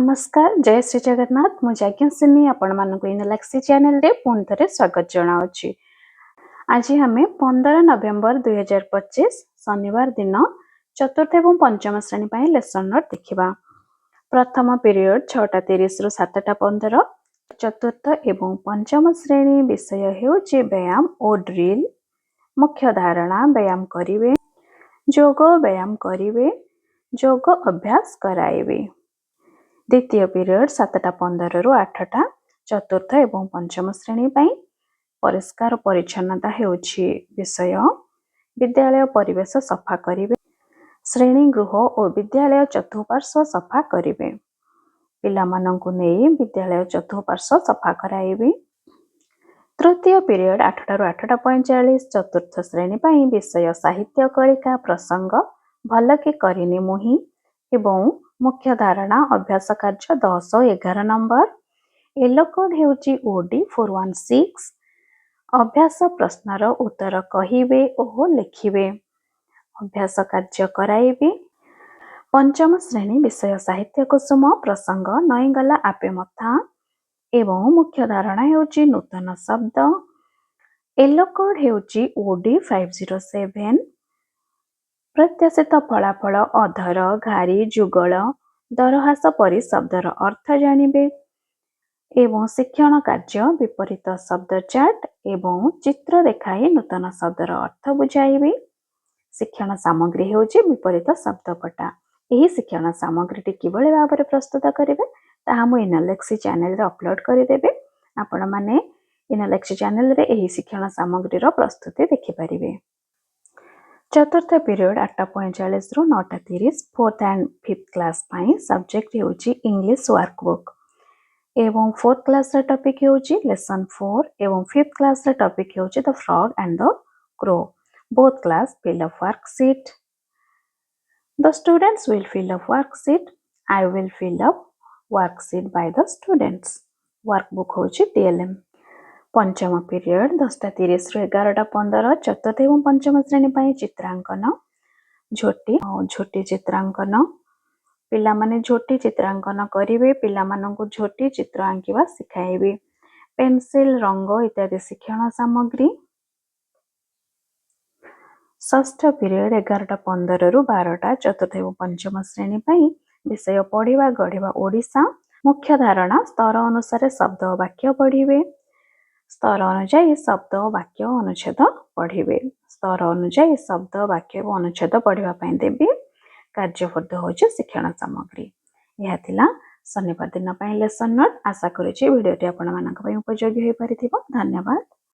नमस्कार जय श्री जगन्नाथ मु जाज्ञसिनी आपण मानक इनलेक्सी चैनल रे पुणी थे स्वागत जनावछि। आज आम 15 नवेम्बर 2025 शनिवार दिन चतुर्थ एवं पंचम श्रेणी पर लेसन नोट देखा। प्रथम पीरियड 6:30 रु 7:15। चतुर्थ एवं पंचम श्रेणी विषय हेउछि व्यायाम और ड्रिल। मुख्य धारणा व्यायाम करिवे, योग व्यायाम करिवे, योग अभ्यास कराइबे। द्वितीय पीरियड 7:15 रु 8टा। चतुर्थ एवं पंचम श्रेणी पाई परिष्कार परिच्छन्नता हेउछि विषय। विद्यालय परिवेश सफा करिवे, श्रेणी गृह और विद्यालय चतुःपार्श्व सफा करिवे। पिलामानंकु नेई विद्यालय चतुःपार्श्व सफा कराइबे। तृतीय पीरियड 8टा रु 8:45। चतुर्थ श्रेणी पाई विषय साहित्य कलिका प्रसंग भल कि करिनी मुही एवं मुख्य धारणा अभ्यास कार्य 10 और 11 नंबर। येलो कोड हेउची ओडी 416। अभ्यास प्रश्नर उत्तर कहिबे और लिखिबे, अभ्यास कार्य कराइबे। पंचम श्रेणी विषय साहित्य कुसुम प्रसंग नईगला आपे मथा एवं मुख्य धारणा हेउची नूतन शब्द। येलो कोड हेउची ओडी 507। प्रत्याशित फलाफल अधर घारी जुगल दरहास परी शब्दर अर्थ जानिबे एवं शिक्षण कार्य विपरीत शब्द चार्ट एवं चित्र देखाई नूतन शब्दर अर्थ बुझाइबे। शिक्षण सामग्री हेउची विपरीत शब्दपटा। यही शिक्षण सामग्री किभଳି भाବରେ प्रस्तुत करिवे ताहा मु इनलेक्सी चैनल रे अपलोड करिदेबे। आपण माने इनलेक्सी चैनल रे एही शिक्षण सामग्री रो प्रस्तुति देखि परिबे। चतुर्थ पीरियड 8:45 रु 9:30। फोर्थ एंड फिफ्थ क्लास पाई सब्जेक्ट हेउची इंग्लिश वर्कबुक एवं फोर्थ क्लास रे टॉपिक हेउची लेसन 4 एवं फिफ्थ क्लास रे टॉपिक हेउची the frog and the crow. Both class fill up worksheet. The students will fill up worksheet. I will fill up worksheet by the students. Workbook होची DLM। पंचम period 10:30 रु 11:15। चतुर्थ एवं पंचम श्रेणी पाई चित्रांकन झोटी और झोटी चित्रांकन। पिला माने झोटी चित्रांकन करिवे, पिला माननकु झोटी चित्र आंकिवा सिखाइबे। पेंसिल रंग इत्यादि शिक्षण सामग्री। षष्ठ पीरियड 11:15 रु 12टा। चतुर्थ एवं पंचम श्रेणी पाई विषय पढ़िवा गढ़िवा ओडिशा। मुख्य धारणा स्तर अनुसार शब्द और वाक्य पढ़िवे, स्तर अनुଯାୟୀ शब्द और वाक्य अनुच्छेद पढ़िवे। स्तर अनुଯାୟୀ शब्द वाक्य और अनुच्छेद पढ़िवा पाई देबे। कार्यफल होची शिक्षण सामग्री। यह थिला शनिवार दिन पाई लेसन नोट। आशा करूची वीडियोटी आपण मानक पई उपयोगी होई परिथिबो। धन्यवाद।